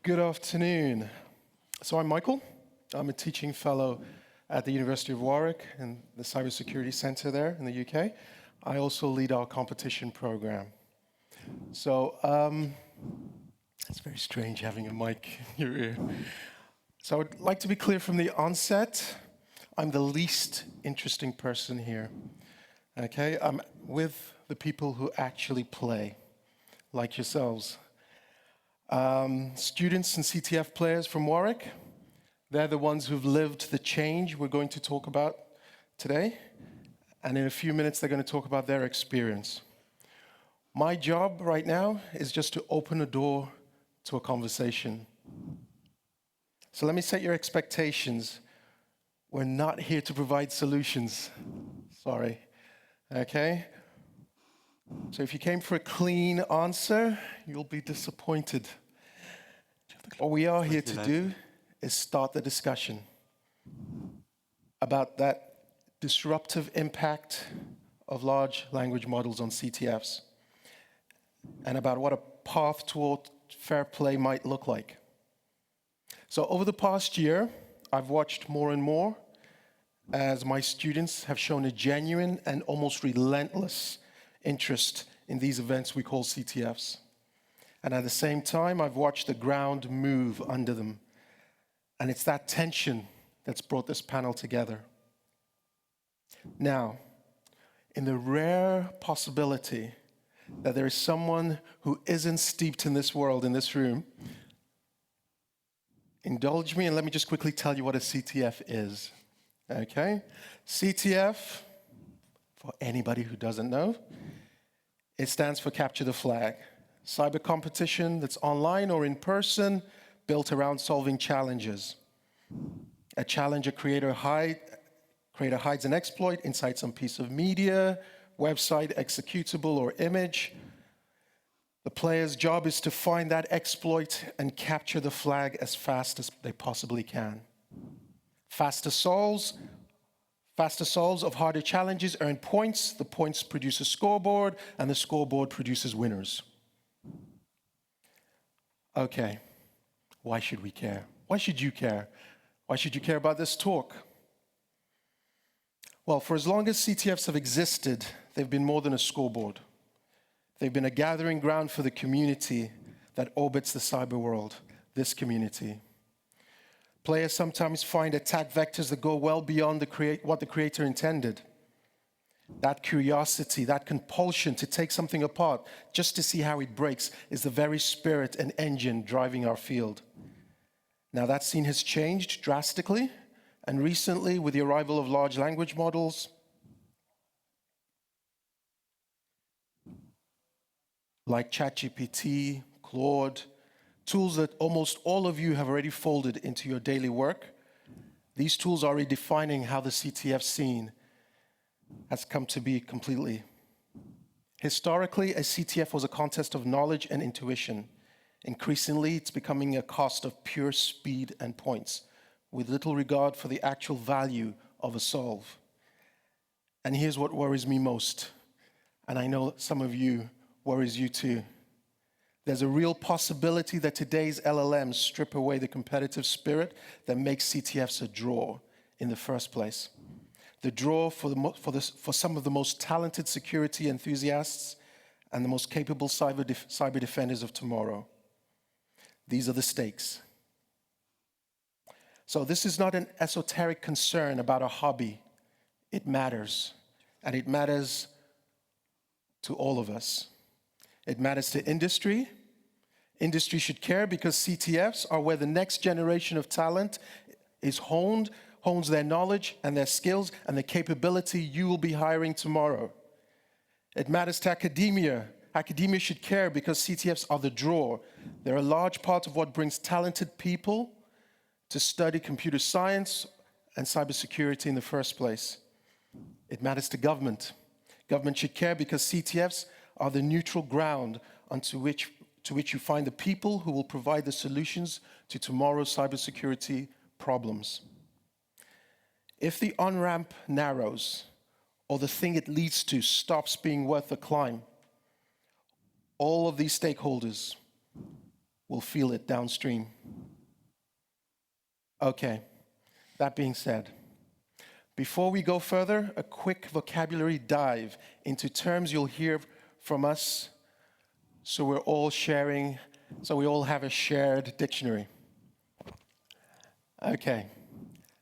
Good afternoon. So I'm Michael. I'm a teaching fellow at the University of Warwick in the Cybersecurity Center there in the UK. I also lead our competition program. So it's very strange having a mic in your ear. So I would like to be clear from the onset, I'm the least interesting person here. Okay, I'm with the people who actually play, like yourselves. Students and CtF players from Warwick, they're the ones who've lived the change we're going to talk about today. And in a few minutes, they're going to talk about their experience. My job right now is just to open a door to a conversation. So let me set your expectations. We're not here to provide solutions. Sorry. Okay? So if you came for a clean answer, you'll be disappointed. What we are here to do is start the discussion about that disruptive impact of large language models on CtFs and about what a path toward fair play might look like. So over the past year, I've watched more and more as my students have shown a genuine and almost relentless interest in these events we call CtFs. And at the same time, I've watched the ground move under them. And it's that tension that's brought this panel together. Now, in the rare possibility that there is someone who isn't steeped in this world in this room, indulge me and let me just quickly tell you what a CtF is. Okay? CtF, for anybody who doesn't know, it stands for Capture the Flag. Cyber competition that's online or in person, built around solving challenges. A challenge a creator hides an exploit inside some piece of media, website, executable, or image. The player's job is to find that exploit and capture the flag as fast as they possibly can. Faster solves of harder challenges earn points, the points produce a scoreboard, and the scoreboard produces winners. Okay, why should we care? Why should you care? Why should you care about this talk? Well, for as long as CtFs have existed, they've been more than a scoreboard. They've been a gathering ground for the community that orbits the cyber world, this community. Players sometimes find attack vectors that go well beyond what the creator intended. That curiosity, that compulsion to take something apart just to see how it breaks is the very spirit and engine driving our field. Now that scene has changed drastically, and recently with the arrival of large language models, like ChatGPT, Claude, tools that almost all of you have already folded into your daily work. These tools are redefining how the CtF scene has come to be completely. Historically, a CtF was a contest of knowledge and intuition. Increasingly, it's becoming a cost of pure speed and points, with little regard for the actual value of a solve. And here's what worries me most, and I know some of you worries you too. There's a real possibility that today's LLMs strip away the competitive spirit that makes CtFs a draw in the first place. The draw for some of the most talented security enthusiasts and the most capable cyber defenders of tomorrow. These are the stakes. So this is not an esoteric concern about a hobby. It matters, and it matters to all of us. It matters to industry. Industry should care because CtFs are where the next generation of talent is hones their knowledge and their skills and the capability you will be hiring tomorrow. It matters to academia. Academia should care because CtFs are the draw. They're a large part of what brings talented people to study computer science and cybersecurity in the first place. It matters to government. Government should care because CtFs are the neutral ground to which you find the people who will provide the solutions to tomorrow's cybersecurity problems. If the on-ramp narrows, or the thing it leads to stops being worth the climb, all of these stakeholders will feel it downstream. Okay, that being said, before we go further, a quick vocabulary dive into terms you'll hear from us so we're all sharing, so we all have a shared dictionary. Okay,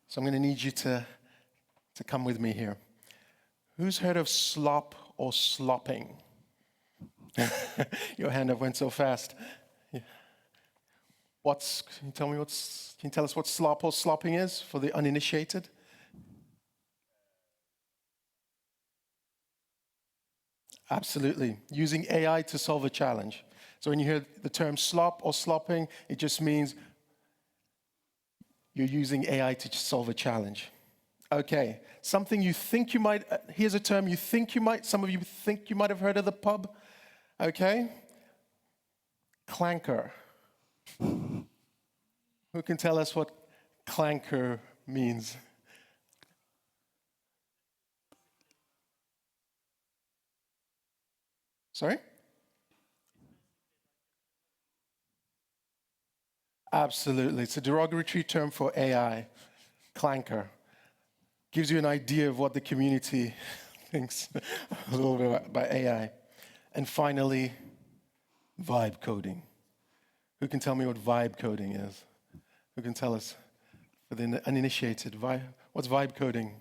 so I'm going to need you to come with me here. Who's heard of slop or slopping? Your hand up went so fast. Yeah. Can you tell us what slop or slopping is for the uninitiated? Absolutely. Using AI to solve a challenge. So when you hear the term slop or slopping, it just means you're using AI to solve a challenge. Okay, something you think you might, here's a term you think you might, some of you think you might have heard of the pub. Okay, clanker. Who can tell us what clanker means? Sorry? Absolutely. It's a derogatory term for AI, clanker. Gives you an idea of what the community thinks a little bit about AI. And finally, vibe coding. Who can tell me what vibe coding is? Who can tell us for the uninitiated? What's vibe coding?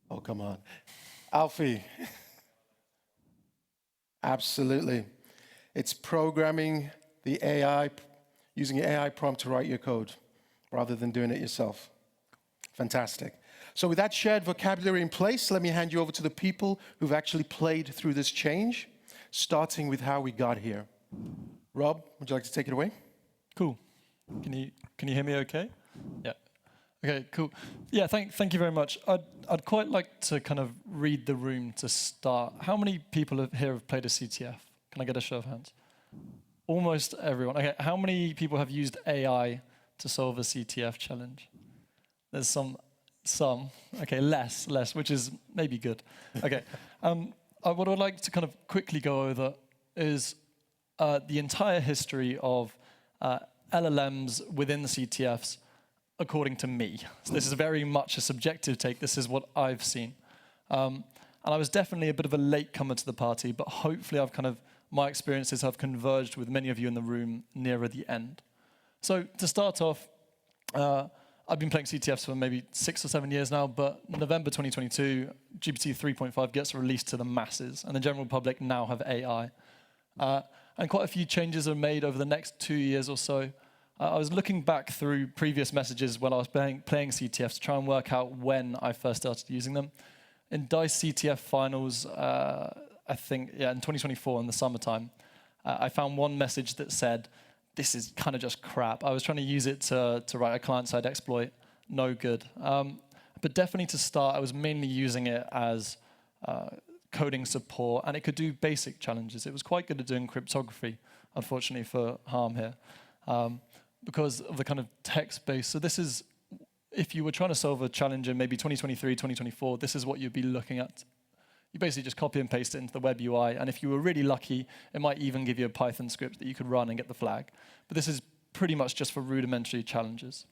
Oh, come on. Alfie. Absolutely. It's programming the AI, using an AI prompt to write your code rather than doing it yourself. Fantastic. So with that shared vocabulary in place, let me hand you over to the people who've actually played through this change, starting with how we got here. Rob, would you like to take it away? Cool. Can you hear me okay? Yeah. Okay, cool. Yeah, thank you very much. I'd quite like to kind of read the room to start. How many people here have played a CTF? Can I get a show of hands? Almost everyone. Okay, how many people have used AI to solve a CTF challenge? There's some. Okay, less, which is maybe good. Okay. What I'd like to kind of quickly go over is the entire history of LLMs within the CTFs, according to me. So this is very much a subjective take. This is what I've seen. And I was definitely a bit of a latecomer to the party, but hopefully my experiences have converged with many of you in the room nearer the end. So to start off, I've been playing CTFs for maybe 6 or 7 years now, but November 2022, GPT 3.5 gets released to the masses, and the general public now have AI. And quite a few changes are made over the next 2 years or so. I was looking back through previous messages when I was playing CTFs to try and work out when I first started using them. In DICE CTF finals, I think, in 2024 in the summertime, I found one message that said, this is kind of just crap. I was trying to use it to write a client-side exploit. No good. But definitely to start, I was mainly using it as coding support, and it could do basic challenges. It was quite good at doing cryptography, unfortunately for harm here, because of the kind of text base. So this is, if you were trying to solve a challenge in maybe 2023, 2024, this is what you'd be looking at. You basically just copy and paste it into the web UI, and if you were really lucky, it might even give you a Python script that you could run and get the flag. But this is pretty much just for rudimentary challenges.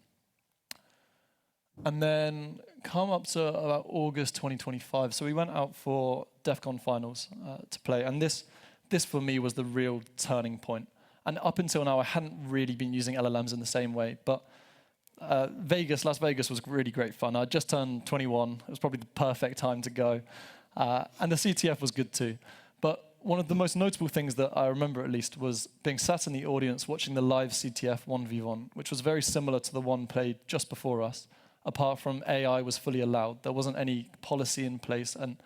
And then come up to about August 2025. So we went out for DEF CON finals to play, and this for me was the real turning point. And up until now, I hadn't really been using LLMs in the same way, but Las Vegas was really great fun. I just turned 21. It was probably the perfect time to go. And the CTF was good too. But one of the most notable things that I remember at least was being sat in the audience watching the live CTF 1v1, which was very similar to the one played just before us, apart from AI was fully allowed. There wasn't any policy in place. And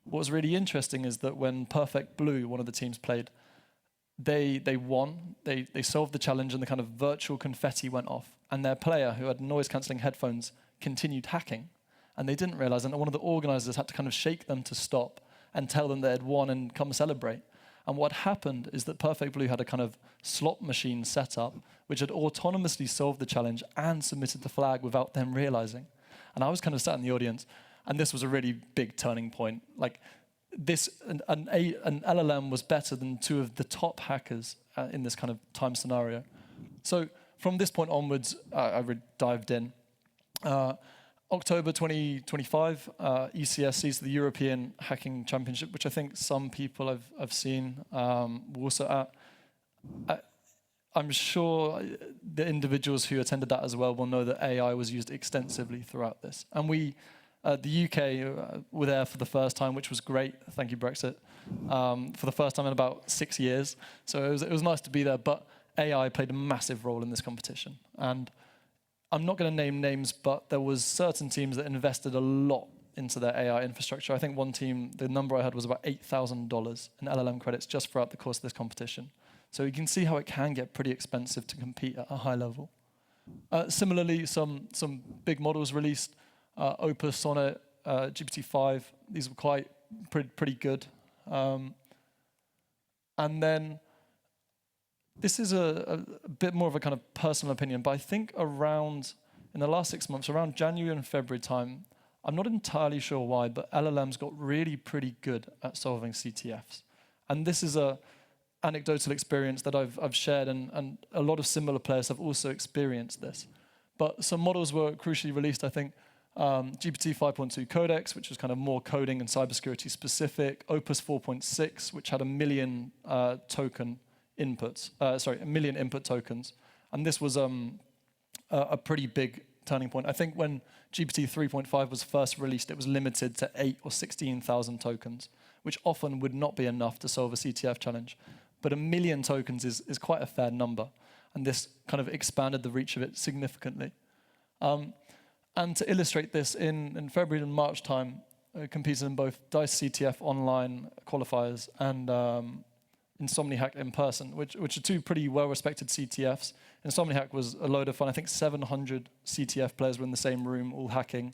what was really interesting is that when Perfect Blue, one of the teams, played, they won. They solved the challenge, and the kind of virtual confetti went off. And their player, who had noise-cancelling headphones, continued hacking. And they didn't realize, and one of the organizers had to kind of shake them to stop and tell them they had won and come celebrate. And what happened is that Perfect Blue had a kind of slot machine set up, which had autonomously solved the challenge and submitted the flag without them realizing. And I was kind of sat in the audience, and this was a really big turning point. Like, an LLM was better than two of the top hackers in this kind of time scenario. So from this point onwards, I really dived in. October 2025, ECSC, the European Hacking Championship, which I think some people have seen, were also at. I'm sure the individuals who attended that as well will know that AI was used extensively throughout this. And we, the UK, were there for the first time, which was great. Thank you, Brexit. For the first time in about 6 years. So it was nice to be there. But AI played a massive role in this competition. And I'm not going to name names, but there was certain teams that invested a lot into their AI infrastructure. I think one team, the number I heard was about $8,000 in LLM credits just throughout the course of this competition. So you can see how it can get pretty expensive to compete at a high level. Similarly, some big models released, Opus, Sonnet, GPT-5. These were pretty good. And then this is a bit more of a kind of personal opinion, but I think in the last 6 months, around January and February time, I'm not entirely sure why, but LLMs got really pretty good at solving CtFs. And this is a anecdotal experience that I've shared, and a lot of similar players have also experienced this. But some models were crucially released, I think. GPT 5.2 Codex, which was kind of more coding and cybersecurity specific. Opus 4.6, which had 1 million token inputs. A million input tokens. And this was a pretty big turning point. I think when GPT 3.5 was first released, it was limited to 8 or 16,000 tokens, which often would not be enough to solve a CTF challenge. But 1 million tokens is quite a fair number, and this kind of expanded the reach of it significantly. And to illustrate this, in February and March time, competed in both DICE CTF online qualifiers and Insomniac in person, which are two pretty well-respected CTFs. Insomniac was a load of fun. I think 700 CTF players were in the same room, all hacking.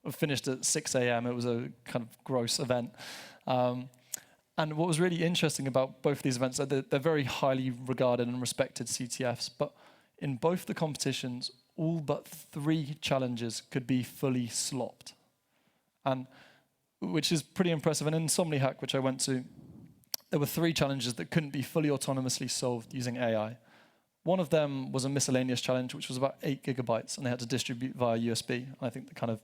We finished at 6 a.m. It was a kind of gross event. And what was really interesting about both of these events, they're very highly regarded and respected CTFs, but in both the competitions, all but 3 challenges could be fully slopped, and which is pretty impressive. And in Insomniac, which I went to, there were 3 challenges that couldn't be fully autonomously solved using AI. One of them was a miscellaneous challenge, which was about 8 gigabytes, and they had to distribute via USB. I think the kind of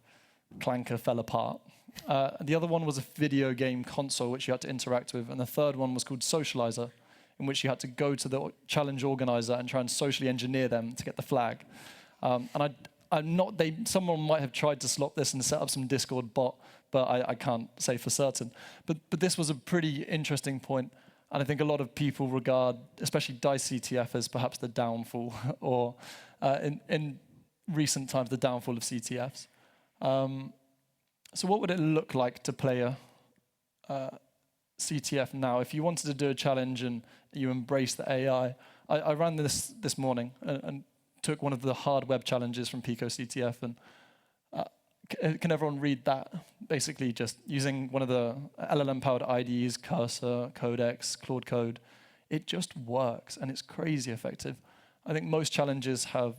clanker fell apart. The other one was a video game console, which you had to interact with. And the third one was called Socializer, in which you had to go to the challenge organizer and try and socially engineer them to get the flag. Someone might have tried to slop this and set up some Discord bot, but I can't say for certain. But this was a pretty interesting point. And I think a lot of people regard, especially DICE CTF, as perhaps the downfall, or in recent times, the downfall of CTFs. So what would it look like to play a CTF now? If you wanted to do a challenge and you embrace the AI, I ran this morning and took one of the hard web challenges from Pico CTF, and can everyone read that? Basically just using one of the LLM-powered IDEs, Cursor, Codex, Claude Code. It just works, and it's crazy effective. I think most challenges have,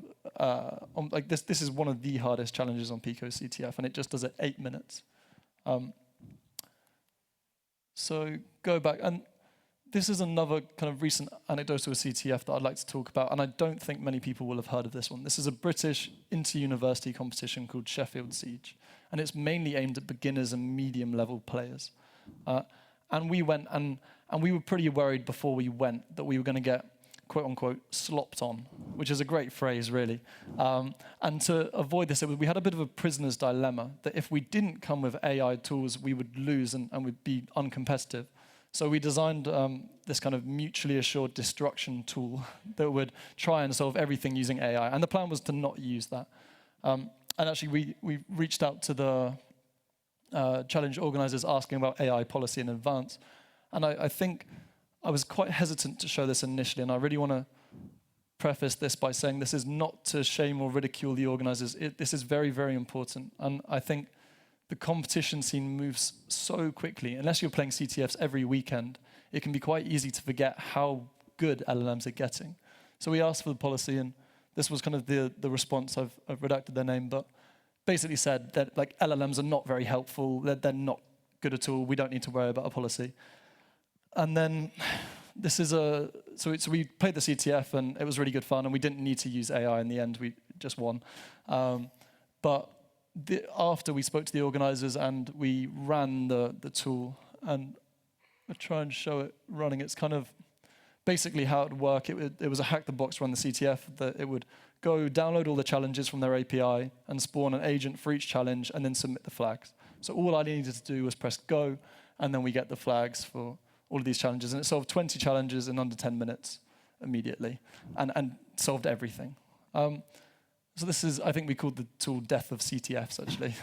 like this is one of the hardest challenges on Pico CTF, and it just does it 8 minutes. So go back, and this is another kind of recent anecdote of a CTF that I'd like to talk about, and I don't think many people will have heard of this one. This is a British inter-university competition called Sheffield Siege, and it's mainly aimed at beginners and medium-level players. And we went, and we were pretty worried before we went that we were going to get quote-unquote slopped on, which is a great phrase, really. And to avoid this, we had a bit of a prisoner's dilemma, that if we didn't come with AI tools, we would lose and would be uncompetitive. So we designed this kind of mutually assured destruction tool that would try and solve everything using AI. And the plan was to not use that. And actually, we reached out to the challenge organizers asking about AI policy in advance. And I think I was quite hesitant to show this initially, and I really want to preface this by saying this is not to shame or ridicule the organizers. This is very, very important. And I think the competition scene moves so quickly. Unless you're playing CTFs every weekend, it can be quite easy to forget how good LLMs are getting. So we asked for the policy, and this was kind of the response. I've redacted their name, but basically said that like LLMs are not very helpful. They're not good at all. We don't need to worry about a policy. And then this is so we played the CTF, and it was really good fun, and we didn't need to use AI in the end. We just won. But after we spoke to the organisers and we ran the tool, and I'll try and show it running. It's kind of basically how it would work. It was a hack the box run the CTF that it would go download all the challenges from their API and spawn an agent for each challenge and then submit the flags. So all I needed to do was press go, and then we get the flags for all of these challenges. And it solved 20 challenges in under 10 minutes immediately, and solved everything. So this is, I think we called the tool Death of CTFs, actually.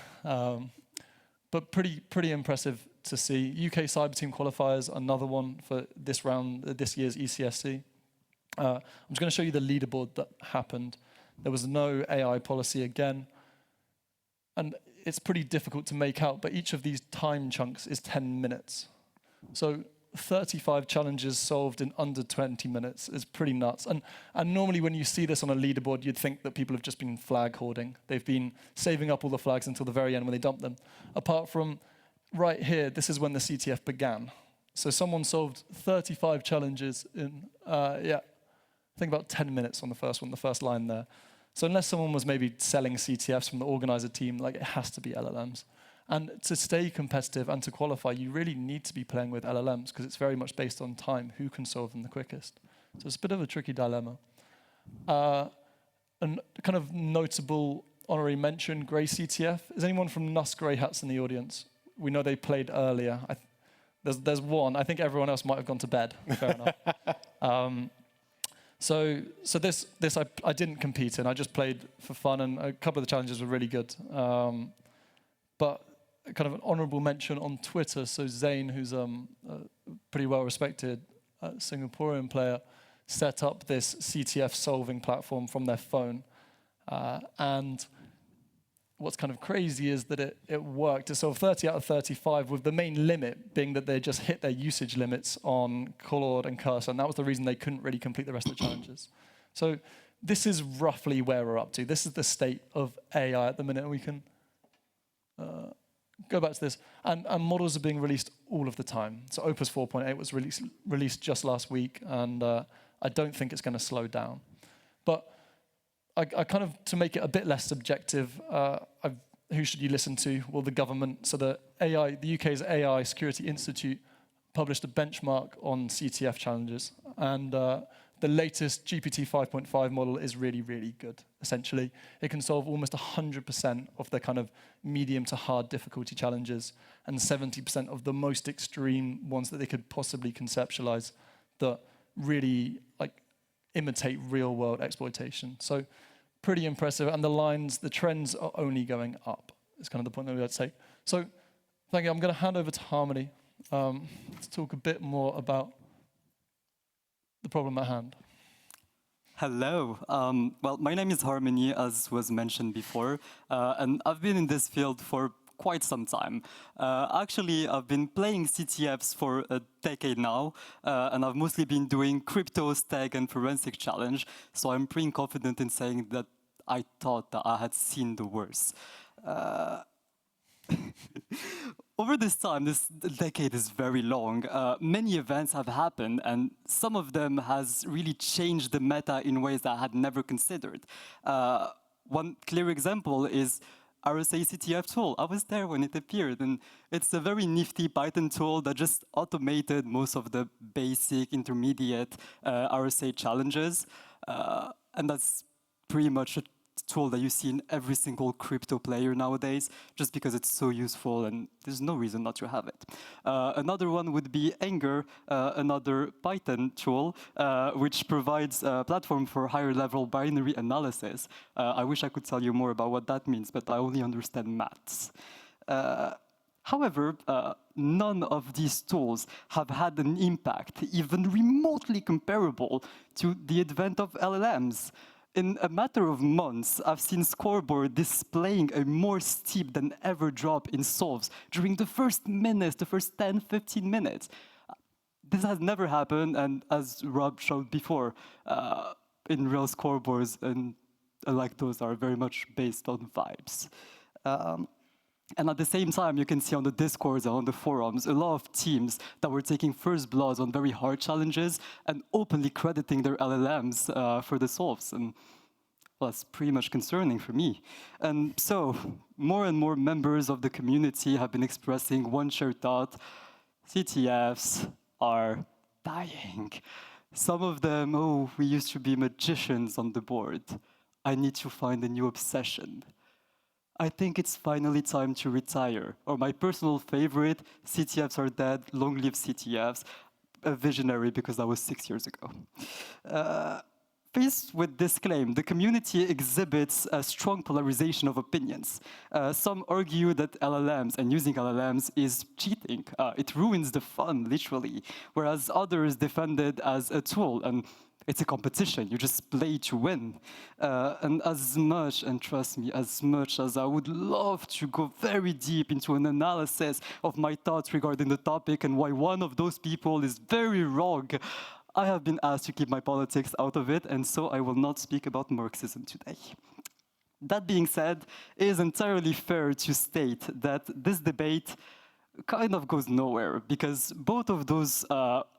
But pretty impressive to see. UK Cyber Team qualifiers, another one for this round, this year's ECSC. I'm just going to show you the leaderboard that happened. There was no AI policy again. And it's pretty difficult to make out, but each of these time chunks is 10 minutes. So 35 challenges solved in under 20 minutes is pretty nuts. And normally when you see this on a leaderboard, you'd think that people have just been flag hoarding. They've been saving up all the flags until the very end when they dump them. Apart from right here, this is when the CTF began. So someone solved 35 challenges in, I think about 10 minutes on the first one, the first line there. So unless someone was maybe selling CTFs from the organizer team, like it has to be LLMs. And to stay competitive and to qualify, you really need to be playing with LLMs because it's very much based on time, who can solve them the quickest. So it's a bit of a tricky dilemma. And kind of notable honorary mention, Grey CTF. Is anyone from NUS Grey Hats in the audience? We know they played earlier. There's one. I think everyone else might have gone to bed. Fair enough. So this I didn't compete in. I just played for fun, and a couple of the challenges were really good. But kind of an honourable mention on Twitter. So Zain, who's a pretty well-respected Singaporean player, set up this CTF solving platform from their phone. And what's kind of crazy is that it worked. It solved 30 out of 35, with the main limit being that they just hit their usage limits on Claude and Cursor, and that was the reason they couldn't really complete the rest of the challenges. So this is roughly where we're up to. This is the state of AI at the minute, and we can go back to this. And models are being released all of the time. So Opus 4.8 was released just last week, and I don't think it's going to slow down. But I kind of, to make it a bit less subjective, who should you listen to? Well, the government. So the UK's AI Security Institute published a benchmark on CTF challenges. And the latest GPT 5.5 model is really, really good, essentially. It can solve almost 100% of the kind of medium to hard difficulty challenges, and 70% of the most extreme ones that they could possibly conceptualize that really imitate real-world exploitation. So pretty impressive, and the trends are only going up. Is kind of the point that we had to take. So thank you. I'm going to hand over to Harmony to talk a bit more about the problem at hand. Hello. Well, my name is Harmony, as was mentioned before, and I've been in this field for quite some time. Actually, I've been playing CTFs for a decade now, and I've mostly been doing crypto, stag, and forensic challenge, so I'm pretty confident in saying that I thought that I had seen the worst. Over this time, this decade is very long, many events have happened, and some of them has really changed the meta in ways that I had never considered. One clear example is RSA CTF tool. I was there when it appeared, and it's a very nifty Python tool that just automated most of the basic, intermediate RSA challenges, and that's pretty much a tool that you see in every single crypto player nowadays, just because it's so useful and there's no reason not to have it. Another one would be Anger, another Python tool, which provides a platform for higher level binary analysis. I wish I could tell you more about what that means, but I only understand maths. However, none of these tools have had an impact even remotely comparable to the advent of LLMs. In a matter of months, I've seen Scoreboard displaying a more steep than ever drop in solves during the first minutes, the first 10, 15 minutes. This has never happened, and as Rob showed before, in real scoreboards, and like those are very much based on vibes. And at the same time, you can see on the Discords and on the forums, a lot of teams that were taking first bloods on very hard challenges and openly crediting their LLMs for the solves. And well, that's pretty much concerning for me. And so, more and more members of the community have been expressing one shared thought: CtFs are dying. Some of them, oh, we used to be magicians on the board. I need to find a new obsession. I think it's finally time to retire. Or my personal favorite, CtFs are dead, long live CtFs. A visionary, because that was 6 years ago. Faced with this claim, the community exhibits a strong polarization of opinions. Some argue that LLMs and using LLMs is cheating. It ruins the fun, literally. Whereas others defend it as a tool, and it's a competition. You just play to win. And as much, and trust me, as much as I would love to go very deep into an analysis of my thoughts regarding the topic and why one of those people is very wrong, I have been asked to keep my politics out of it, and so I will not speak about Marxism today. That being said, it is entirely fair to state that this debate kind of goes nowhere, because both of those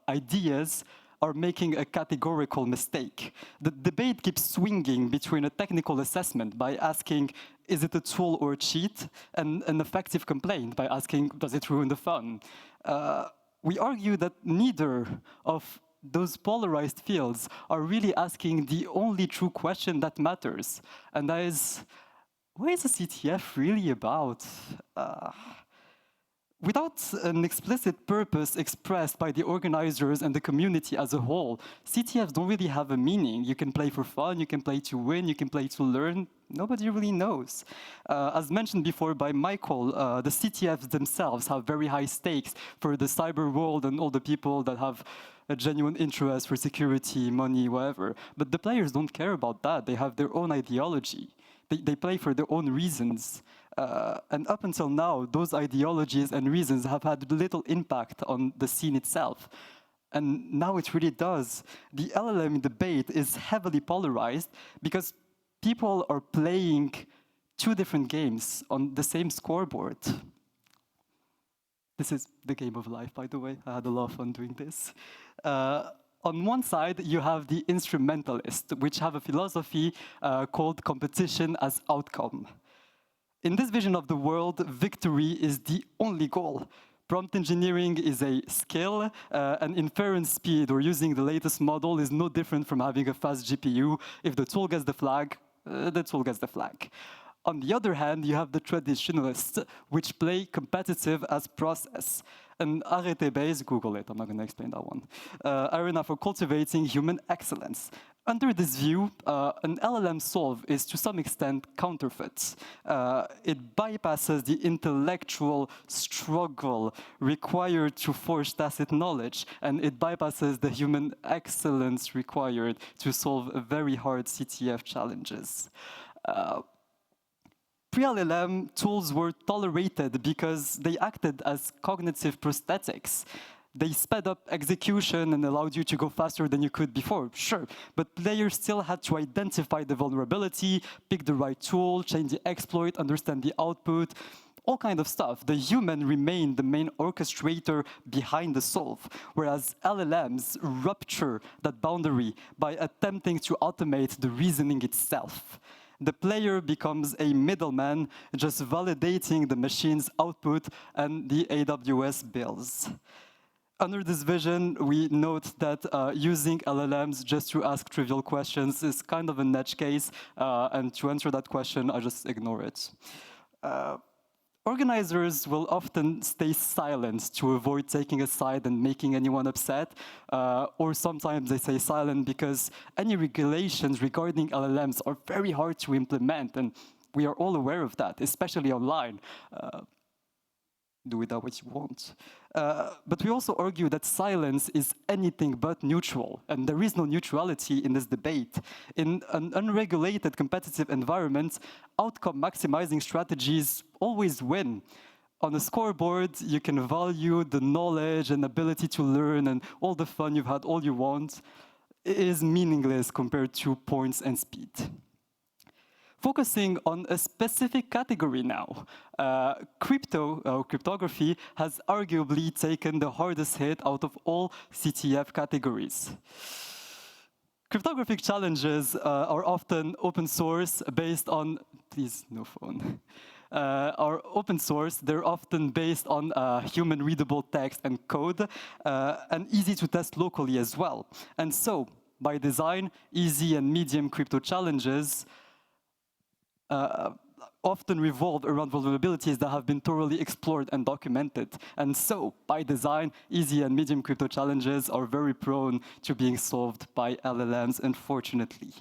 ideas are making a categorical mistake. The debate keeps swinging between a technical assessment by asking, is it a tool or a cheat? And an effective complaint by asking, does it ruin the fun? We argue that neither of those polarized fields are really asking the only true question that matters. And that is, what is a CtF really about? Without an explicit purpose expressed by the organizers and the community as a whole, CtFs don't really have a meaning. You can play for fun, you can play to win, you can play to learn. Nobody really knows. As mentioned before by Michael, the CtFs themselves have very high stakes for the cyber world and all the people that have a genuine interest for security, money, whatever. But the players don't care about that. They have their own ideology. They play for their own reasons. And up until now, those ideologies and reasons have had little impact on the scene itself. And now it really does. The LLM debate is heavily polarized because people are playing two different games on the same scoreboard. This is the game of life, by the way. I had a lot of fun doing this. On one side, you have the instrumentalists, which have a philosophy called competition as outcome. In this vision of the world, victory is the only goal. Prompt engineering is a skill, and inference speed, or using the latest model, is no different from having a fast GPU. If the tool gets the flag, the tool gets the flag. On the other hand, you have the traditionalists, which play competitive as process. An arete-based, Google it, I'm not going to explain that one, arena for cultivating human excellence. Under this view, an LLM solve is to some extent counterfeit. It bypasses the intellectual struggle required to forge tacit knowledge, and it bypasses the human excellence required to solve very hard CtF challenges. Pre-LLM tools were tolerated because they acted as cognitive prosthetics. They sped up execution and allowed you to go faster than you could before, sure. But players still had to identify the vulnerability, pick the right tool, change the exploit, understand the output, all kind of stuff. The human remained the main orchestrator behind the solve, whereas LLMs rupture that boundary by attempting to automate the reasoning itself. The player becomes a middleman, just validating the machine's output and the AWS bills. Under this vision, we note that using LLMs just to ask trivial questions is kind of an edge case, and to answer that question, I just ignore it. Organizers will often stay silent to avoid taking a side and making anyone upset, or sometimes they stay silent because any regulations regarding LLMs are very hard to implement, and we are all aware of that, especially online. Do with that what you want. But we also argue that silence is anything but neutral, and there is no neutrality in this debate. In an unregulated competitive environment, outcome-maximizing strategies always win. On a scoreboard, you can value the knowledge and ability to learn and all the fun you've had all you want. It is meaningless compared to points and speed. Focusing on a specific category now, cryptography has arguably taken the hardest hit out of all CTF categories. Cryptographic challenges are often open source based on, please, no phone, are open source. They're often based on human readable text and code and easy to test locally as well. And so, by design, easy and medium crypto challenges often revolve around vulnerabilities that have been thoroughly explored and documented. And so, by design, easy and medium crypto challenges are very prone to being solved by LLMs, unfortunately.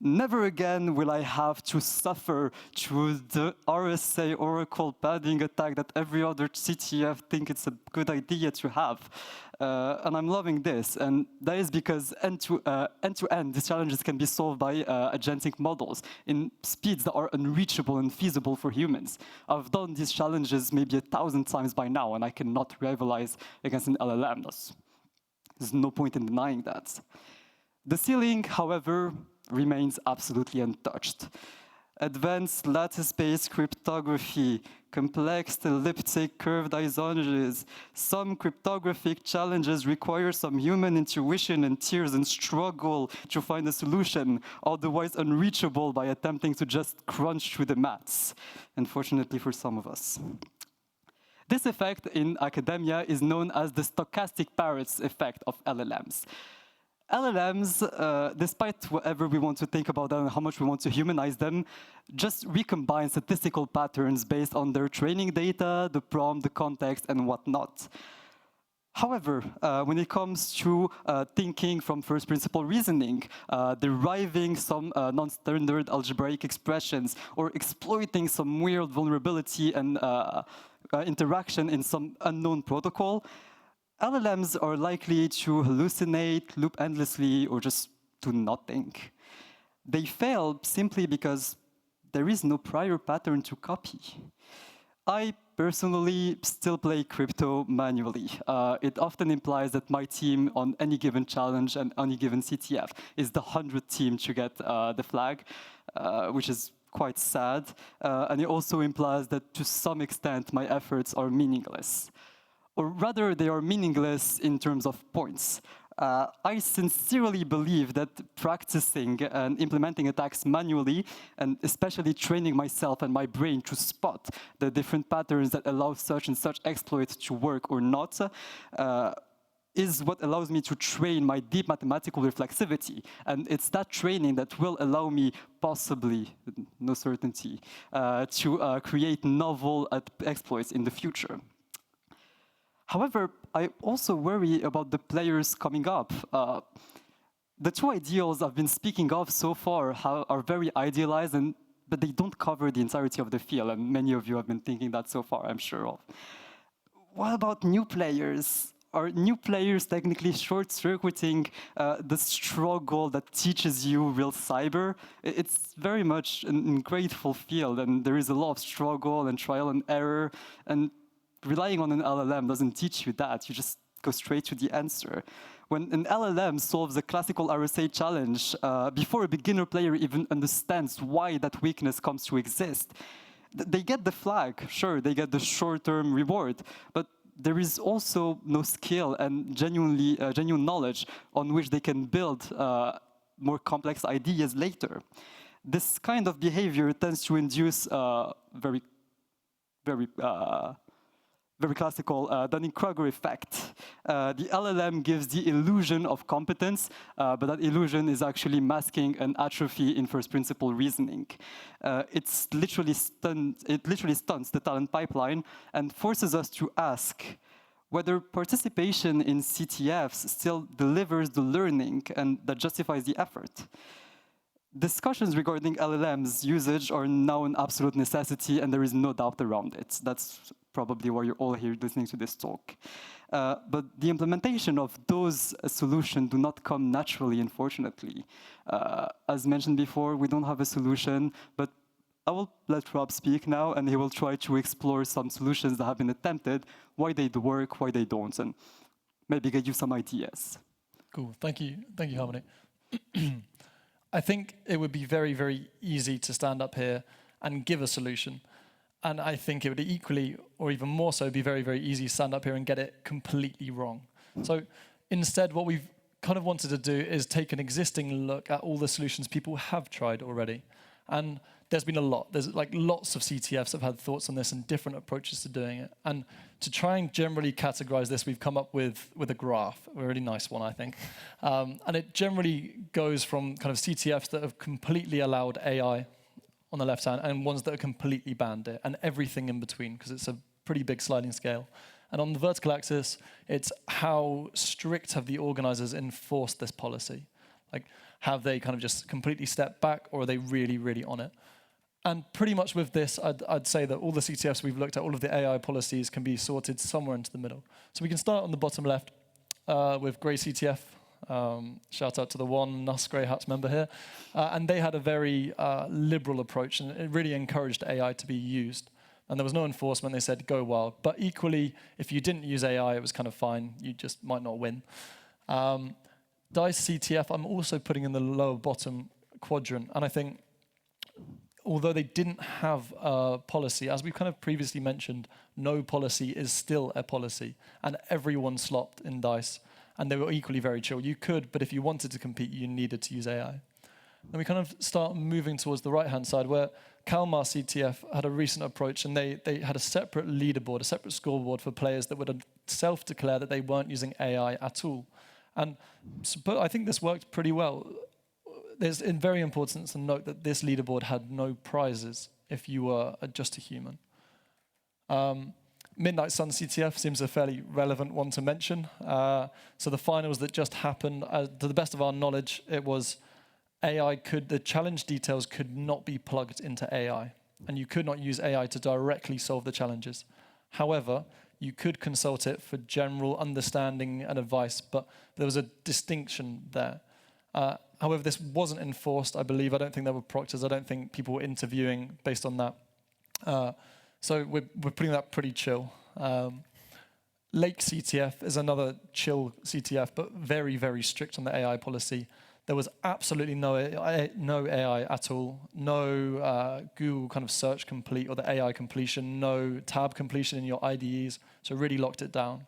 Never again will I have to suffer through the RSA Oracle padding attack that every other CTF thinks it's a good idea to have. And I'm loving this, and that is because end-to-end, these challenges can be solved by agentic models in speeds that are unreachable and feasible for humans. I've done these challenges maybe 1,000 times by now, and I cannot rivalize against an LLM. There's no point in denying that. The ceiling, however, remains absolutely untouched. Advanced lattice-based cryptography, complex elliptic curved isonoses. Some cryptographic challenges require some human intuition and tears and struggle to find a solution, otherwise unreachable by attempting to just crunch through the maths, unfortunately for some of us. This effect in academia is known as the stochastic parrots effect of LLMs. LLMs, despite whatever we want to think about them and how much we want to humanize them, just recombine statistical patterns based on their training data, the prompt, the context, and whatnot. However, when it comes to thinking from first principle reasoning, deriving some non-standard algebraic expressions, or exploiting some weird vulnerability and interaction in some unknown protocol, LLMs are likely to hallucinate, loop endlessly, or just do nothing. They fail simply because there is no prior pattern to copy. I personally still play crypto manually. It often implies that my team on any given challenge and any given CTF is the 100th team to get the flag, which is quite sad. And it also implies that to some extent my efforts are meaningless. Or rather, they are meaningless in terms of points. I sincerely believe that practicing and implementing attacks manually, and especially training myself and my brain to spot the different patterns that allow such and such exploits to work or not, is what allows me to train my deep mathematical reflexivity. And it's that training that will allow me, possibly, no certainty, to create novel exploits in the future. However, I also worry about the players coming up. The two ideals I've been speaking of so far are very idealized, but they don't cover the entirety of the field, and many of you have been thinking that so far, I'm sure of. What about new players? Are new players technically short-circuiting the struggle that teaches you real cyber? It's very much an ungrateful field, and there is a lot of struggle and trial and error, and relying on an LLM doesn't teach you that. You just go straight to the answer. When an LLM solves a classical RSA challenge, before a beginner player even understands why that weakness comes to exist, they get the flag. Sure, they get the short-term reward, but there is also no skill and genuine knowledge on which they can build more complex ideas later. This kind of behavior tends to induce very classical Dunning-Kruger effect. The LLM gives the illusion of competence, but that illusion is actually masking an atrophy in first principle reasoning. It literally stunts the talent pipeline and forces us to ask whether participation in CTFs still delivers the learning and that justifies the effort. Discussions regarding LLMs usage are now an absolute necessity, and there is no doubt around it. That's probably why you're all here listening to this talk. But the implementation of those solutions do not come naturally, unfortunately. As mentioned before, we don't have a solution, but I will let Rob speak now, and he will try to explore some solutions that have been attempted, why they work, why they don't, and maybe get you some ideas. Cool, thank you, Harmony. I think it would be very, very easy to stand up here and give a solution. And I think it would equally, or even more so, be very, very easy to stand up here and get it completely wrong. So instead, what we've kind of wanted to do is take an existing look at all the solutions people have tried already. And there's been a lot. There's like lots of CTFs have had thoughts on this and different approaches to doing it. And to try and generally categorize this, we've come up with a graph, a really nice one, I think. And it generally goes from kind of CTFs that have completely allowed AI on the left hand and ones that are completely banned it, and everything in between, because it's a pretty big sliding scale. And on the vertical axis, it's how strict have the organizers enforced this policy? Like, have they kind of just completely stepped back, or are they really, really on it? And pretty much with this, I'd say that all the CTFs we've looked at, all of the AI policies can be sorted somewhere into the middle. So we can start on the bottom left with Grey CTF. Shout out to the one Nuss Grey Hats member here. And they had a very liberal approach, and it really encouraged AI to be used. And there was no enforcement. They said, go wild. But equally, if you didn't use AI, it was kind of fine. You just might not win. DICE CTF, I'm also putting in the lower bottom quadrant. And I think, although they didn't have a policy, as we've kind of previously mentioned, no policy is still a policy. And everyone slopped in DICE. And they were equally very chill. You could, but if you wanted to compete, you needed to use AI. Then we kind of start moving towards the right-hand side, where Kalmar CTF had a recent approach, and they had a separate leaderboard, a separate scoreboard for players that would self-declare that they weren't using AI at all. And but I think this worked pretty well. There's very important to note that this leaderboard had no prizes if you were just a human. Midnight Sun CTF seems a fairly relevant one to mention. So the finals that just happened, to the best of our knowledge, it was the challenge details could not be plugged into AI, and you could not use AI to directly solve the challenges. However, you could consult it for general understanding and advice, but there was a distinction there. However, this wasn't enforced, I believe. I don't think there were proctors. I don't think people were interviewing based on that. So we're putting that pretty chill. Lake CTF is another chill CTF, but very, very strict on the AI policy. There was absolutely no AI at all, no Google kind of search complete or the AI completion, no tab completion in your IDEs, so really locked it down.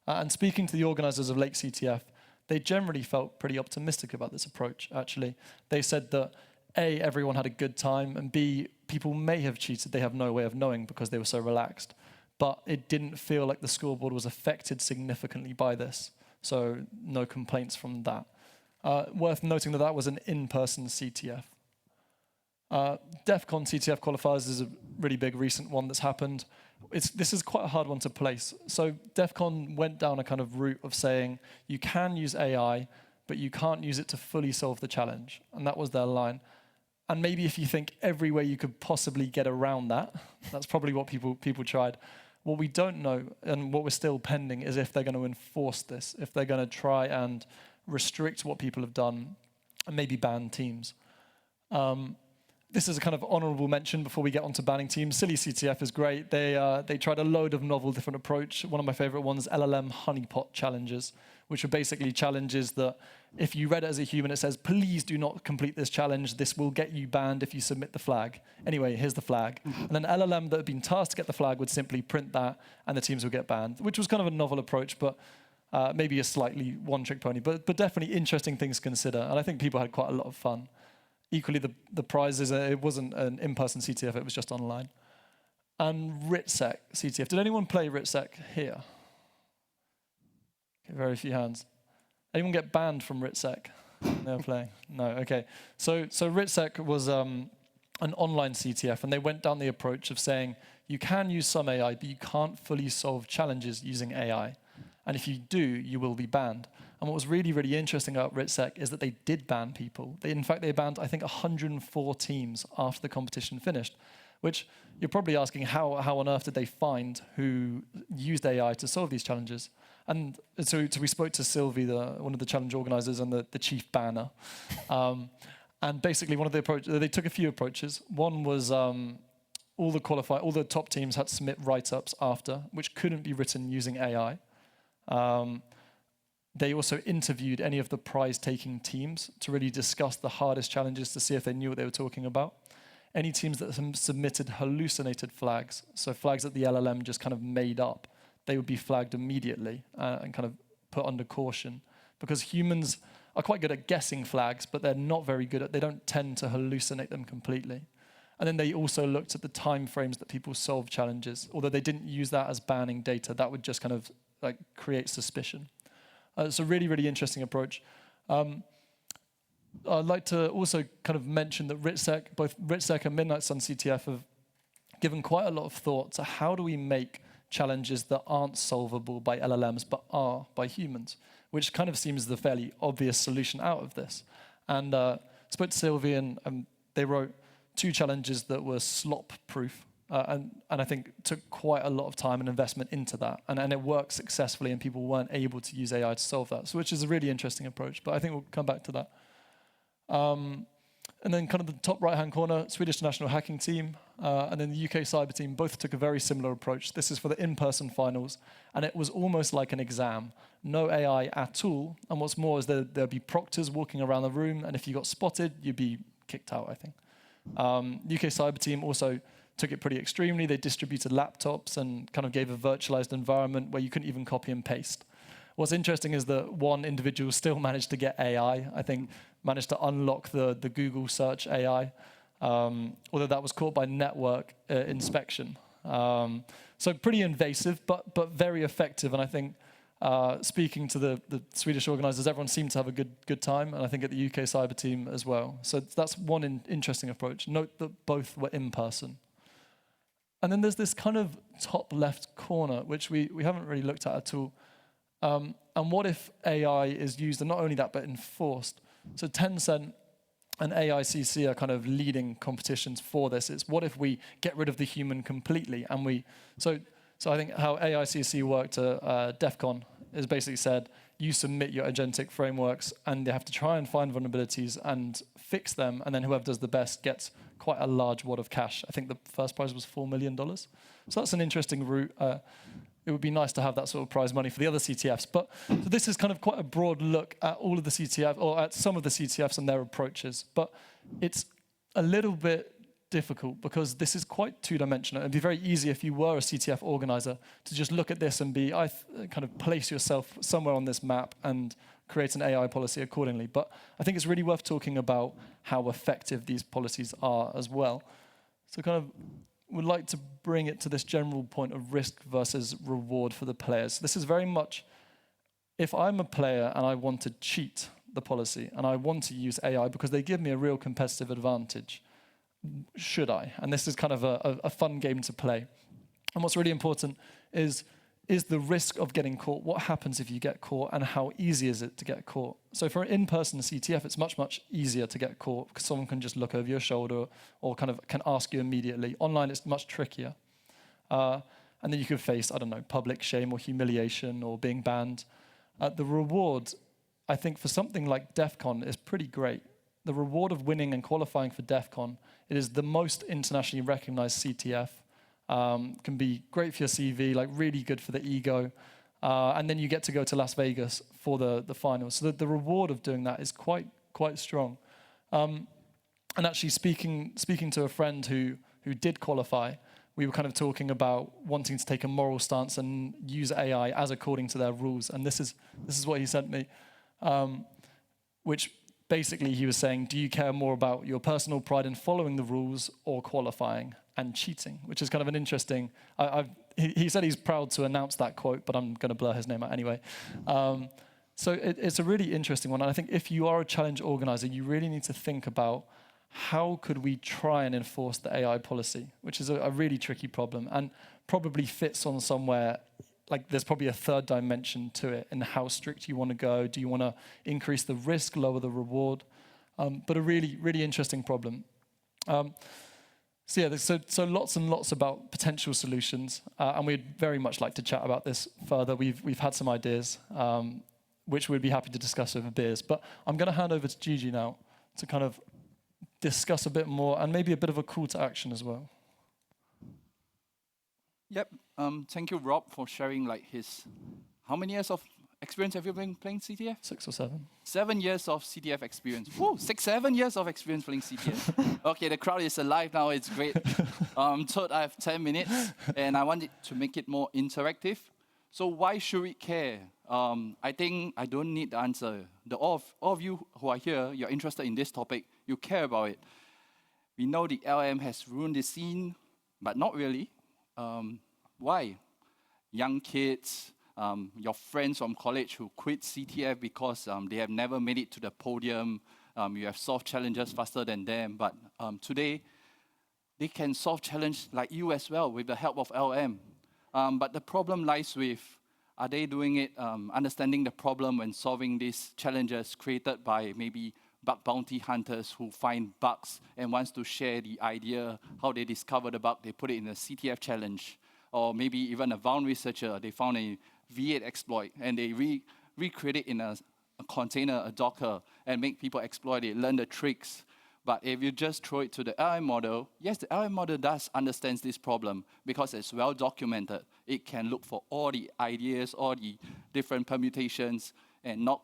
And speaking to the organizers of Lake CTF, they generally felt pretty optimistic about this approach, actually. They said that A, everyone had a good time, and B, people may have cheated, they have no way of knowing because they were so relaxed. But it didn't feel like the scoreboard was affected significantly by this, so no complaints from that. Worth noting that that was an in-person CTF. DEF CON CTF qualifiers is a really big recent one that's happened. This is quite a hard one to place. So DEF CON went down a kind of route of saying you can use AI, but you can't use it to fully solve the challenge. And that was their line. And maybe if you think every way you could possibly get around that, that's probably what people tried. What we don't know, and what we're still pending, is if they're going to enforce this, if they're going to try and restrict what people have done, and maybe ban teams. This is a kind of honorable mention before we get onto banning teams. Silly CTF is great. They tried a load of novel different approach. One of my favorite ones, LLM honeypot challenges, which are basically challenges that if you read it as a human, it says, please do not complete this challenge. This will get you banned if you submit the flag. Anyway, here's the flag. And then LLM that had been tasked to get the flag would simply print that, and the teams would get banned, which was kind of a novel approach, but maybe a slightly one-trick pony, but definitely interesting things to consider. And I think people had quite a lot of fun. Equally, the prizes, it wasn't an in-person CTF, it was just online. And RITSEC CTF. Did anyone play RITSEC here? Okay, very few hands. Anyone get banned from RITSEC? They were playing? No, okay. So RITSEC was an online CTF, and they went down the approach of saying, you can use some AI, but you can't fully solve challenges using AI. And if you do, you will be banned. And what was really, really interesting about RITSEC is that they did ban people. In fact, they banned, I think, 104 teams after the competition finished, which you're probably asking how on earth did they find who used AI to solve these challenges? And so we spoke to Sylvie, one of the challenge organizers and the chief banner. And basically, one of the approaches, they took a few approaches. One was all the top teams had to submit write-ups after, which couldn't be written using AI. They also interviewed any of the prize-taking teams to really discuss the hardest challenges to see if they knew what they were talking about. Any teams that submitted hallucinated flags, so flags that the LLM just kind of made up, they would be flagged immediately and kind of put under caution. Because humans are quite good at guessing flags, but they're not very good at, they don't tend to hallucinate them completely. And then they also looked at the time frames that people solve challenges. Although they didn't use that as banning data, that would just kind of like create suspicion. It's a really, really interesting approach. I'd like to also kind of mention that both RITSEC and Midnight Sun CTF have given quite a lot of thought to how do we make challenges that aren't solvable by LLMs but are by humans, which kind of seems the fairly obvious solution out of this. And spoke to Sylvie and they wrote 2 challenges that were slop-proof. And I think took quite a lot of time and investment into that. And it worked successfully and people weren't able to use AI to solve that, so which is a really interesting approach, but I think we'll come back to that. And then kind of the top right-hand corner, Swedish National Hacking Team, and then the UK Cyber Team both took a very similar approach. This is for the in-person finals, and it was almost like an exam. No AI at all, and what's more is there'd be proctors walking around the room, and if you got spotted, you'd be kicked out, I think. UK Cyber Team also took it pretty extremely. They distributed laptops and kind of gave a virtualized environment where you couldn't even copy and paste. What's interesting is that one individual still managed to get AI, I think managed to unlock the Google search AI, although that was caught by network inspection. So pretty invasive, but very effective. And I think speaking to the Swedish organisers, everyone seemed to have a good time, and I think at the UK Cyber Team as well. So that's one interesting approach. Note that both were in person. And then there's this kind of top left corner, which we haven't really looked at all. And what if AI is used, and not only that, but enforced? So Tencent and AICC are kind of leading competitions for this. It's what if we get rid of the human completely? And so I think how AICC worked at DEF CON is basically said, you submit your agentic frameworks and they have to try and find vulnerabilities and fix them, and then whoever does the best gets quite a large wad of cash. I think the first prize was $4 million. So that's an interesting route. It would be nice to have that sort of prize money for the other CTFs. But so this is kind of quite a broad look at all of the CTFs, or at some of the CTFs and their approaches. But it's a little bit difficult because this is quite two-dimensional. It'd be very easy if you were a CTF organizer to just look at this and kind of place yourself somewhere on this map and create an AI policy accordingly. But I think it's really worth talking about how effective these policies are as well. So kind of would like to bring it to this general point of risk versus reward for the players. This is very much, if I'm a player and I want to cheat the policy and I want to use AI because they give me a real competitive advantage, should I? And this is kind of a fun game to play. And what's really important is the risk of getting caught. What happens if you get caught, and how easy is it to get caught? So for an in-person CTF, it's much, much easier to get caught because someone can just look over your shoulder or kind of can ask you immediately. Online, it's much trickier. And then you could face, I don't know, public shame or humiliation or being banned. The reward, I think for something like DEF CON is pretty great. The reward of winning and qualifying for DEF CON, it is the most internationally recognized CTF. Can be great for your CV, like really good for the ego. And then you get to go to Las Vegas for the finals. So the reward of doing that is quite strong. And actually speaking to a friend who did qualify, we were kind of talking about wanting to take a moral stance and use AI as according to their rules. And this is what he sent me, which basically he was saying, do you care more about your personal pride in following the rules or qualifying and cheating? Which is kind of an interesting, he said he's proud to announce that quote, but I'm going to blur his name out anyway. So it's a really interesting one. And I think if you are a challenge organizer, you really need to think about how could we try and enforce the AI policy, which is a really tricky problem and probably fits on somewhere. Like there's probably a third dimension to it in how strict you want to go. Do you want to increase the risk, lower the reward? But a really, really interesting problem. So yeah, so lots and lots about potential solutions, and we'd very much like to chat about this further. We've had some ideas, which we'd be happy to discuss over beers. But I'm going to hand over to Gigi now to kind of discuss a bit more and maybe a bit of a call to action as well. Yep. Thank you, Rob, for sharing like how many years of experience have you been playing CTF? 6 or 7. 7 years of CTF experience. Woo, 7 years of experience playing CTF. Okay, the crowd is alive now. It's great. Third, I have 10 minutes, and I wanted to make it more interactive. So why should we care? I think I don't need the answer. All of you who are here, you're interested in this topic. You care about it. We know the LLM has ruined the scene, but not really. Why? Young kids, your friends from college who quit CTF because they have never made it to the podium. You have solved challenges faster than them, but today they can solve challenges like you as well with the help of LLM. But the problem lies with, are they doing it, understanding the problem and solving these challenges created by maybe bug bounty hunters who find bugs and wants to share the idea how they discover the bug, they put it in a CTF challenge. Or maybe even a Vuln researcher, they found a V8 exploit and they recreate it in a container, a Docker, and make people exploit it, learn the tricks. But if you just throw it to the LLM model, yes, the LLM model does understand this problem because it's well documented. It can look for all the ideas, all the different permutations, and knock,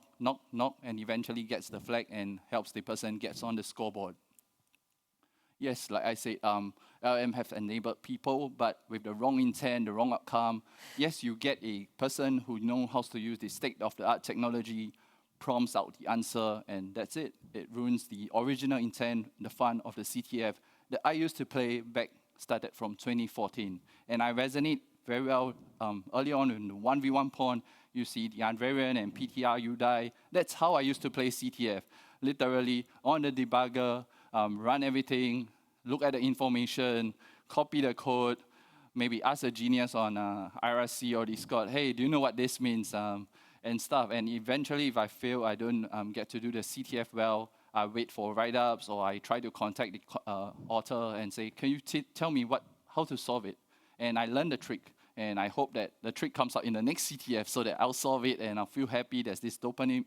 and eventually gets the flag and helps the person gets on the scoreboard. Yes, like I said, LLM have enabled people, but with the wrong intent, the wrong outcome. Yes, you get a person who knows how to use the state-of-the-art technology, prompts out the answer, and that's it. It ruins the original intent, the fun of the CTF that I used to play back, started from 2014. And I resonate very well early on in the 1v1 pawn. You see the unvariant and PTR, you die. That's how I used to play CTF. Literally, on the debugger, run everything, look at the information, copy the code, maybe ask a genius on IRC or Discord, hey, do you know what this means? And stuff. And eventually, if I fail, I don't get to do the CTF well, I wait for write-ups, or I try to contact the author and say, can you tell me how to solve it? And I learn the trick. And I hope that the trick comes out in the next CTF so that I'll solve it and I'll feel happy. There's this dopamine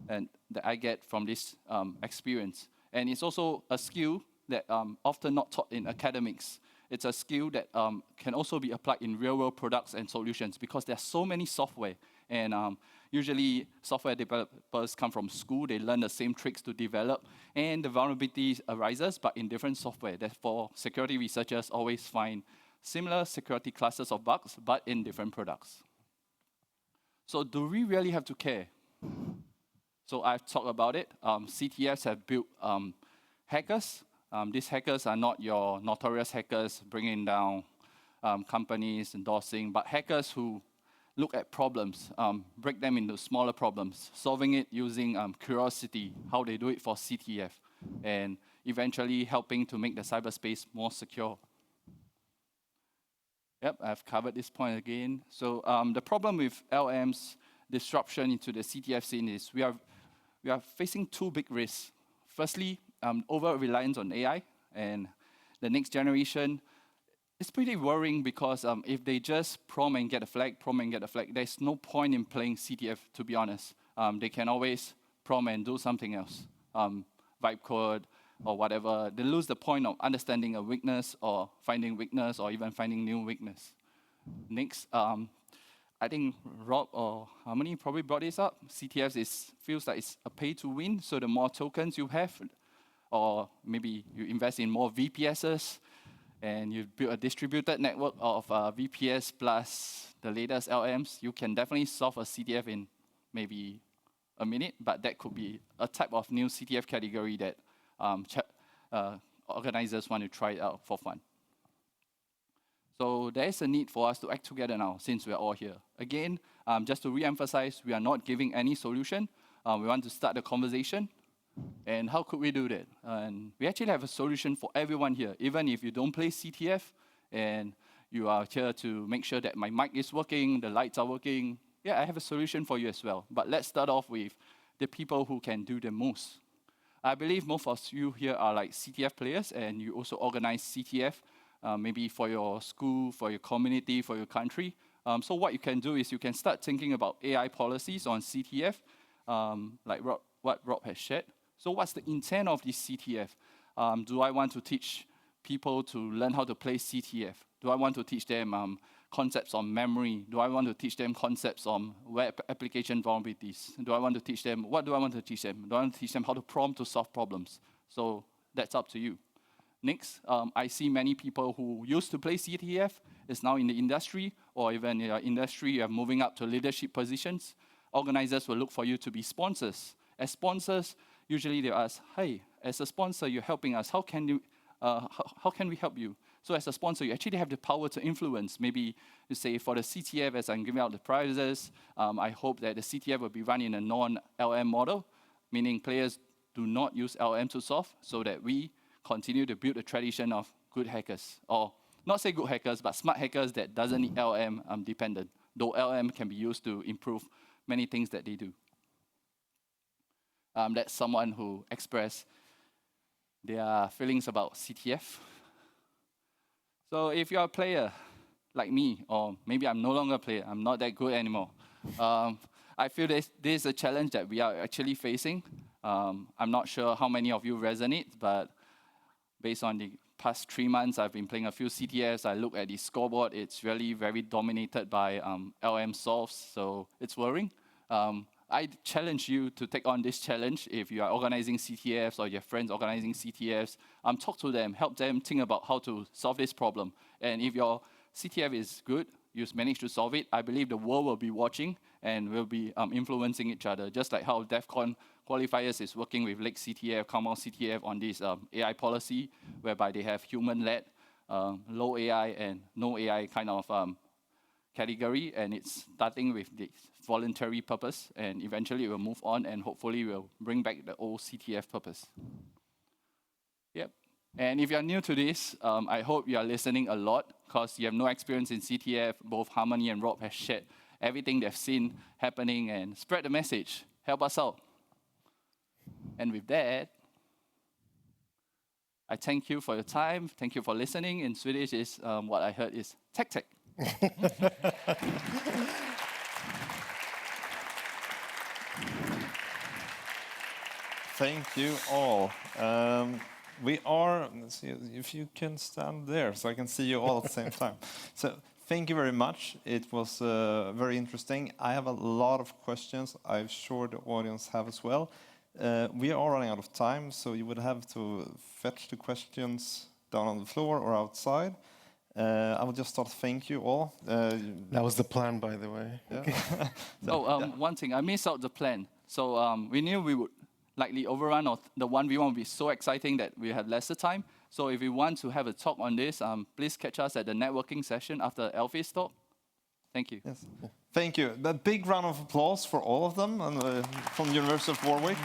and that I get from this experience. And it's also a skill that often not taught in academics. It's a skill that can also be applied in real-world products and solutions because there's so many software. And usually software developers come from school. They learn the same tricks to develop. And the vulnerability arises, but in different software. Therefore, security researchers always find similar security classes of bugs, but in different products. So do we really have to care? So I've talked about it. CTFs have built hackers. These hackers are not your notorious hackers bringing down companies, endorsing, but hackers who look at problems, break them into smaller problems, solving it using curiosity, how they do it for CTF, and eventually helping to make the cyberspace more secure. Yep, I've covered this point again. So the problem with LLM's disruption into the CTF scene is we are facing two big risks. Firstly, over-reliance on AI, and the next generation, it's pretty worrying because if they just prompt and get a flag, there's no point in playing CTF, to be honest. They can always prompt and do something else, vibe code or whatever. They lose the point of understanding a weakness or even finding new weakness. Next, I think Rob or Harmony probably brought this up. CTFs feels like it's a pay to win, so the more tokens you have, or maybe you invest in more VPSs, and you build a distributed network of VPS plus the latest LLMs, you can definitely solve a CTF in maybe a minute, but that could be a type of new CTF category that organizers want to try it out for fun. So there is a need for us to act together now, since we are all here. Again, just to re-emphasize, we are not giving any solution. We want to start the conversation. And how could we do that? And we actually have a solution for everyone here. Even if you don't play CTF, and you are here to make sure that my mic is working, the lights are working, yeah, I have a solution for you as well. But let's start off with the people who can do the most. I believe most of you here are like CTF players, and you also organize CTF, maybe for your school, for your community, for your country. So what you can do is you can start thinking about AI policies on CTF, like what Rob has shared. So what's the intent of this CTF? Do I want to teach people to learn how to play CTF? Do I want to teach them concepts on memory? Do I want to teach them concepts on web application vulnerabilities? Do I want to teach them, what do I want to teach them? Do I want to teach them how to prompt to solve problems? So that's up to you. Next, I see many people who used to play CTF is now in the industry, or even in your industry, you're moving up to leadership positions. Organizers will look for you to be sponsors. As sponsors, usually they ask, hey, as a sponsor, you're helping us. How can we help you? So as a sponsor, you actually have the power to influence. Maybe you say for the CTF, as I'm giving out the prizes, I hope that the CTF will be run in a non-LM model, meaning players do not use LM to solve, so that we continue to build a tradition of good hackers. Or not say good hackers, but smart hackers that doesn't need LM dependent, though LM can be used to improve many things that they do. That's someone who expressed their feelings about CTF. So if you're a player like me, or maybe I'm no longer a player, I'm not that good anymore, I feel this is a challenge that we are actually facing. I'm not sure how many of you resonate, but based on the past 3 months, I've been playing a few CTFs. I look at the scoreboard, it's really very dominated by LM solves, so it's worrying. I challenge you to take on this challenge. If you are organizing CTFs or your friends organizing CTFs, talk to them, help them think about how to solve this problem. And if your CTF is good, you manage to solve it, I believe the world will be watching and will be influencing each other, just like how DEF CON qualifiers is working with Lake CTF, Kamal CTF on this AI policy, whereby they have human-led, low AI and no AI kind of category, and it's starting with this voluntary purpose, and eventually it will move on, and hopefully we'll bring back the old CTF purpose. Yep. And if you're new to this, I hope you are listening a lot, because you have no experience in CTF. Both Harmony and Rob have shared everything they've seen happening, and spread the message. Help us out. And with that, I thank you for your time. Thank you for listening. In Swedish, is what I heard is tack tack. Thank you all. We are, let's see if you can stand there so I can see you all at the same time. So thank you very much. It was very interesting. I have a lot of questions. I'm sure the audience have as well. We are running out of time, so you would have to fetch the questions down on the floor or outside. I will just start. Thank you all. That was the plan, by the way. Yeah. One thing, I missed out the plan. So we knew we would likely overrun, or the 1v1 would be so exciting that we have lesser time. So if you want to have a talk on this, please catch us at the networking session after Alfie's talk. Thank you. Yes. Thank you. A big round of applause for all of them and, from the University of Warwick.